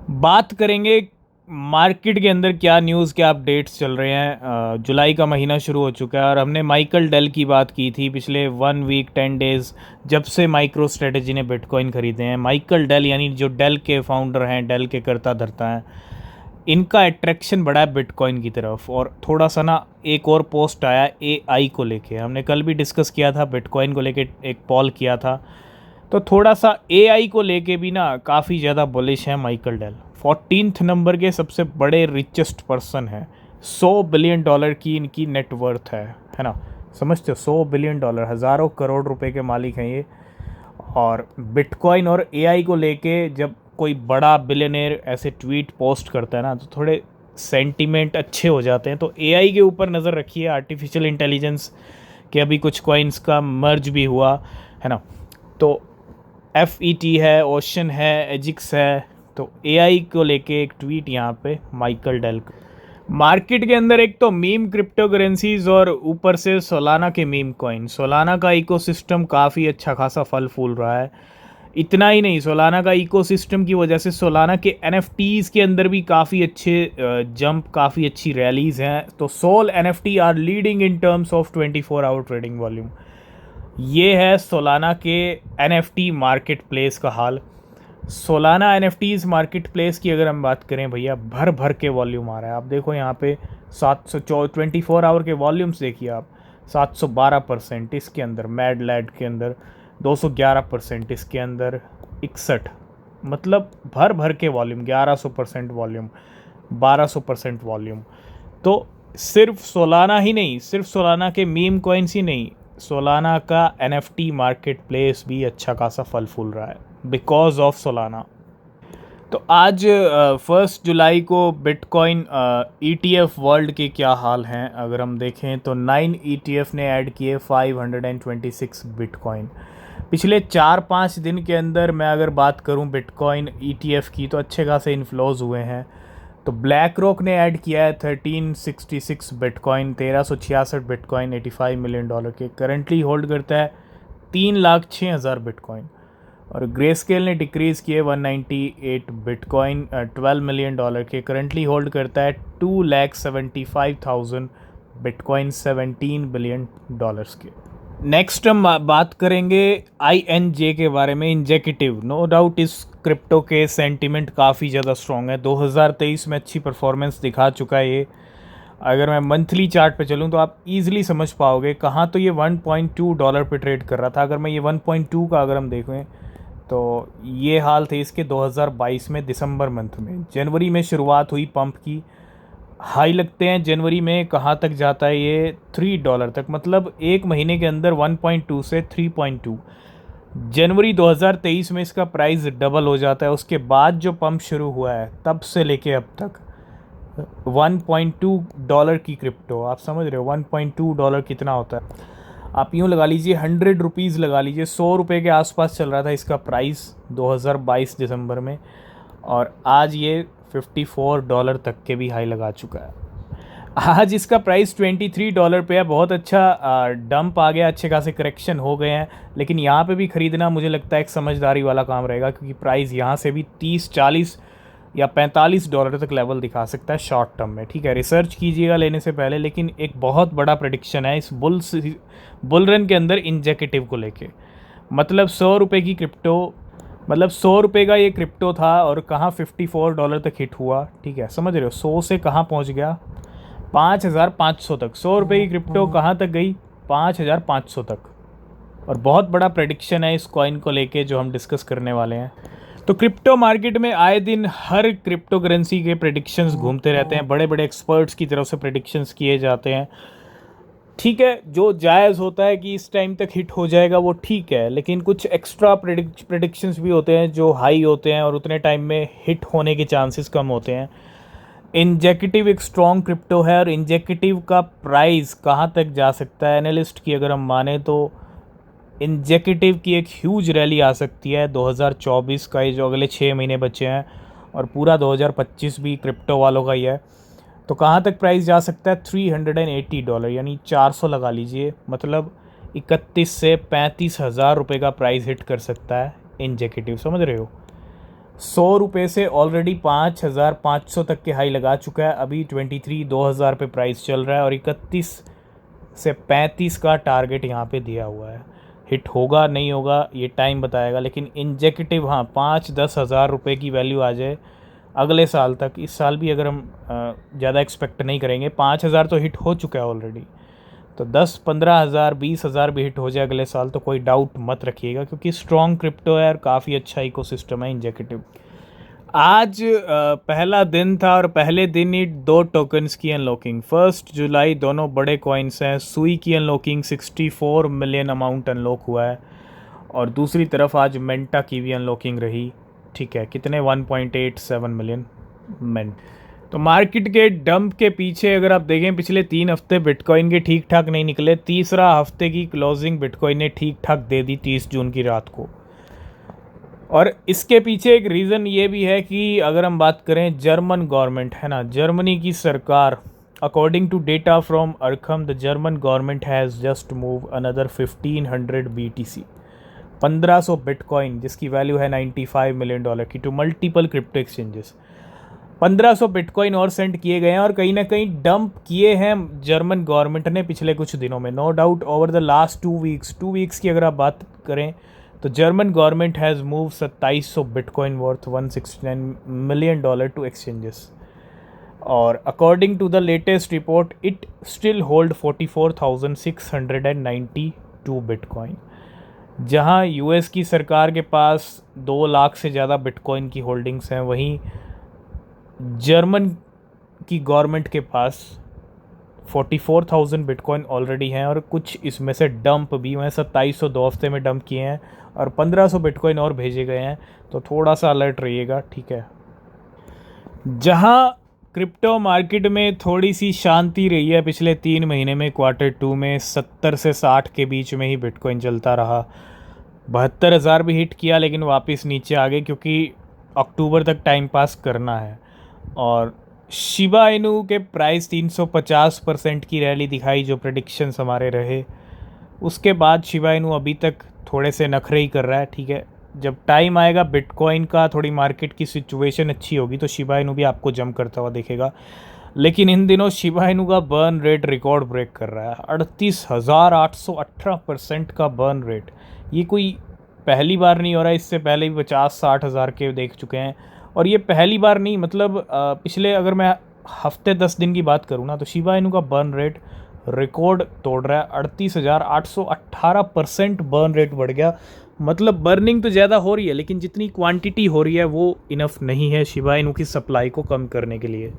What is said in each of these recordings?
बात करेंगे मार्केट के अंदर क्या न्यूज़ क्या अपडेट्स चल रहे हैं। जुलाई का महीना शुरू हो चुका है और हमने माइकल डेल की बात की थी पिछले 1 वीक 10 डेज़ जब से माइक्रो स्ट्रेटजी ने बिटकॉइन ख़रीदे हैं। माइकल डेल यानी जो डेल के फाउंडर हैं, डेल के करता धरता हैं, इनका अट्रैक्शन बढ़ा है बिटकॉइन की तरफ। और थोड़ा सा ना एक और पोस्ट आया एआई को लेके, हमने कल भी डिस्कस किया था, बिटकॉइन को लेके एक पॉल किया था, तो थोड़ा सा एआई को लेके भी ना काफ़ी ज़्यादा बुलिश है माइकल डेल। 14th नंबर के सबसे बड़े रिचेस्ट पर्सन है, $100 बिलियन की इनकी नेटवर्थ है ना। समझते हो, $100 बिलियन, हज़ारों करोड़ रुपए के मालिक हैं ये। और बिटकॉइन और एआई को लेके जब कोई बड़ा बिलियनर ऐसे ट्वीट पोस्ट करता है ना, तो थोड़े सेंटीमेंट अच्छे हो जाते हैं। तो एआई के ऊपर नज़र रखिए, आर्टिफिशियल इंटेलिजेंस के अभी कुछ कॉइन्स का मर्ज भी हुआ है ना। तो FET है, ओशन है, एजिक्स है। तो एआई को लेके एक ट्वीट यहाँ पे माइकल डेल का। मार्केट के अंदर एक तो मीम क्रिप्टो करेंसीज और ऊपर से सोलाना के मीम कॉइन। सोलाना का इकोसिस्टम काफ़ी अच्छा खासा फल फूल रहा है। इतना ही नहीं, सोलाना का इकोसिस्टम की वजह से सोलाना के NFTs के अंदर भी काफ़ी अच्छे जंप, काफ़ी अच्छी रैलीज हैं। तो Sol NFT are leading in terms of 24 hour trading volume. ये है सोलाना के NFT मार्केट प्लेस का हाल। सोलाना NFTs मार्केट प्लेस की अगर हम बात करें भैया, भर भर के वॉल्यूम आ रहा है। आप देखो यहाँ पे 24 आवर के वॉल्यूम्स देखिए आप, 712% इसके अंदर, मैड लैड के अंदर 211%, इसके अंदर 61, मतलब भर भर के वॉल्यूम, 1100% वॉल्यूम, 1200% वॉल्यूम। तो सिर्फ सोलाना ही नहीं, सिर्फ सोलाना के मीम कॉइन्स ही नहीं, सोलाना का NFT मार्केट प्लेस भी अच्छा खासा फल फूल रहा है बिकॉज ऑफ सोलाना। तो आज 1 जुलाई को बिटकॉइन ETF वर्ल्ड के क्या हाल हैं अगर हम देखें तो 9 ETF ने ऐड किए 526 बिटकॉइन। पिछले 4-5 दिन के अंदर मैं अगर बात करूं बिटकॉइन ETF की, तो अच्छे खासे इन्फ्लोज हुए हैं। तो ब्लैक रॉक ने ऐड किया है 1366 बिटकॉइन, 1366 बिटकॉइन, $85 मिलियन के, करंटली होल्ड करता है 3,06,000 बिटकॉइन। और ग्रे स्केल ने डिक्रीज़ किए 198 बिटकॉइन, $12 मिलियन के, करंटली होल्ड करता है 2,75,000 बिटकॉइन, $17 बिलियन के। नेक्स्ट हम बात करेंगे INJ के बारे में, इंजेक्टिव। नो डाउट इस क्रिप्टो के सेंटिमेंट काफ़ी ज़्यादा स्ट्रॉन्ग है, 2023 में अच्छी परफॉर्मेंस दिखा चुका है ये। अगर मैं मंथली चार्ट पे चलूँ तो आप इजीली समझ पाओगे। कहाँ तो ये $1.2 पे ट्रेड कर रहा था। अगर मैं ये 1.2 का अगर हम देखें तो ये हाल थे इसके 2022 में दिसंबर मंथ में। जनवरी में शुरुआत हुई पंप की, हाई लगते हैं जनवरी में, कहाँ तक जाता है ये $3 तक, मतलब एक महीने के अंदर 1.2 से 3.2। जनवरी 2023 में इसका प्राइस डबल हो जाता है। उसके बाद जो पंप शुरू हुआ है तब से लेके अब तक $1.2 की क्रिप्टो, आप समझ रहे हो $1.2 कितना होता है। आप यूँ लगा लीजिए 100 रुपीज़ लगा लीजिए, $100 के आसपास चल रहा था इसका प्राइस 2022 दिसंबर में, और आज ये $54 तक के भी हाई लगा चुका है। आज इसका प्राइस $23 पे है। बहुत अच्छा डंप आ गया, अच्छे खासे करेक्शन हो गए हैं, लेकिन यहाँ पे भी ख़रीदना मुझे लगता है एक समझदारी वाला काम रहेगा, क्योंकि प्राइस यहाँ से भी 30-40 या $45 तक लेवल दिखा सकता है शॉर्ट टर्म में। ठीक है, रिसर्च कीजिएगा लेने से पहले। लेकिन एक बहुत बड़ा प्रेडिक्शन है इस बुल रन के अंदर इंजेक्टिव को लेके। मतलब $100 की क्रिप्टो, मतलब $100 का ये क्रिप्टो था और कहाँ $54 तक हिट हुआ। ठीक है, समझ रहे हो, 100 से कहाँ पहुँच गया, 5,500 तक। $100 की क्रिप्टो कहाँ तक गई, 5,500 तक। और बहुत बड़ा प्रेडिक्शन है इस कॉइन को लेके जो हम डिस्कस करने वाले हैं। तो क्रिप्टो मार्केट में आए दिन हर क्रिप्टो करेंसी के प्रेडिक्शंस घूमते रहते हैं, बड़े बड़े एक्सपर्ट्स की तरफ से प्रेडिक्शंस किए जाते हैं। ठीक है, जो जायज़ होता है कि इस टाइम तक हिट हो जाएगा वो ठीक है, लेकिन कुछ एक्स्ट्रा प्रेडिक्शंस भी होते हैं जो हाई होते हैं और उतने टाइम में हिट होने के चांसेस कम होते हैं। इंजेक्टिव एक स्ट्रॉन्ग क्रिप्टो है और इंजेक्टिव का प्राइस कहाँ तक जा सकता है, एनालिस्ट की अगर हम माने तो इंजेक्टिव की एक ह्यूज रैली आ सकती है 2024 का, ये जो अगले 6 महीने बचे हैं, और पूरा 2025 भी क्रिप्टो वालों का ही है। तो कहाँ तक प्राइस जा सकता है, $380, यानी 400 लगा लीजिए, मतलब 31 से 35 हज़ार रुपये का प्राइस हिट कर सकता है इंजेक्टिव, समझ रहे हो। ₹100 से ऑलरेडी 5,500 तक के हाई लगा चुका है। अभी 23,000 पे प्राइस चल रहा है और 31 से 35 का टारगेट यहाँ पे दिया हुआ है। हिट होगा नहीं होगा ये टाइम बताएगा, लेकिन इंडिकेटिव हाँ 5-10 हज़ार रुपये की वैल्यू आ जाए अगले साल तक। इस साल भी अगर हम ज़्यादा एक्सपेक्ट नहीं करेंगे, 5,000 तो हिट हो चुका है ऑलरेडी, तो 10-15 हज़ार 20 हज़ार भी हिट हो जाए अगले साल तो कोई डाउट मत रखिएगा, क्योंकि स्ट्रॉन्ग क्रिप्टो है और काफ़ी अच्छा इकोसिस्टम है इंडिकेटिव। आज पहला दिन था और पहले दिन ही 2 टोकन्स की अनलॉकिंग। 1 जुलाई दोनों बड़े कॉइन्स हैं। सुई की अनलॉकिंग 64 मिलियन अमाउंट अनलॉक हुआ है और दूसरी तरफ आज मेंटा की भी अनलॉकिंग रही। ठीक है, कितने 1.87 मिलियन मेंट। तो मार्केट के डंप के पीछे अगर आप देखें पिछले 3 हफ्ते बिटकॉइन के ठीक ठाक नहीं निकले। तीसरा हफ्ते की क्लोजिंग बिटकॉइन ने ठीक ठाक दे दी 30 जून की रात को। और इसके पीछे एक रीज़न ये भी है कि अगर हम बात करें जर्मन गवर्नमेंट है ना, जर्मनी की सरकार, according to data from Arkham, the German government has just move another 1500 BTC, 1500 bitcoin जिसकी वैल्यू है $95 मिलियन की, to multiple crypto exchanges. 1500 bitcoin और सेंड किए गए हैं और कहीं ना कहीं डंप किए हैं जर्मन गवर्नमेंट ने पिछले कुछ दिनों में। No doubt over the last 2 weeks की अगर आप बात करें तो German government has move 2700 bitcoin worth $169 million to exchanges. और according to the latest report it still hold 44,692 bitcoin. जहां यूएस की सरकार के पास 2 लाख से ज़्यादा बिटकॉइन की होल्डिंग्स हैं, वहीं जर्मन की गवर्नमेंट के पास 44,000 बिटकॉइन ऑलरेडी हैं और कुछ इसमें से डंप भी हुए हैं। 2700 2 हफ्ते में डंप किए हैं और 1500 बिटकॉइन और भेजे गए हैं, तो थोड़ा सा अलर्ट रहिएगा। ठीक है, जहां क्रिप्टो मार्केट में थोड़ी सी शांति रही है पिछले 3 महीने में, Q2 में 70 से 60 के बीच में ही बिटकॉइन चलता रहा। 72,000 भी हिट किया लेकिन वापस नीचे आ गए, क्योंकि अक्टूबर तक टाइम पास करना है। और शिबा इनू के प्राइस 350% की रैली दिखाई, जो प्रेडिक्शंस हमारे रहे। उसके बाद शिबा इनू अभी तक थोड़े से नखरे ही कर रहा है। ठीक है, जब टाइम आएगा बिटकॉइन का, थोड़ी मार्केट की सिचुएशन अच्छी होगी तो शिबा इनू भी आपको जंप करता हुआ दिखेगा। लेकिन इन दिनों शिबा इनू का बर्न रेट रिकॉर्ड ब्रेक कर रहा है। 38,818% का बर्न रेट। ये कोई पहली बार नहीं हो रहा है, इससे पहले भी 50-60 हज़ार के देख चुके हैं और ये पहली बार नहीं, मतलब पिछले अगर मैं हफ्ते 10 दिन की बात करूँ ना, तो शिबा इनू का बर्न रेट रिकॉर्ड तोड़ रहा है। 38,818% बर्न रेट बढ़ गया। मतलब बर्निंग तो ज़्यादा हो रही है, लेकिन जितनी क्वांटिटी हो रही है वो इनफ नहीं है शिबा इनू की सप्लाई को कम करने के लिए।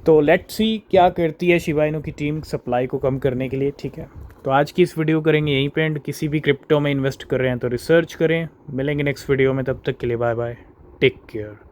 तो लेट्स सी क्या करती है शिबा इनू की टीम सप्लाई को कम करने के लिए। ठीक है, तो आज की इस वीडियो करेंगे यहीं पे एंड। किसी भी क्रिप्टो में इन्वेस्ट कर रहे हैं तो रिसर्च करें। मिलेंगे नेक्स्ट वीडियो में, तब तक के लिए बाय बाय, टेक केयर।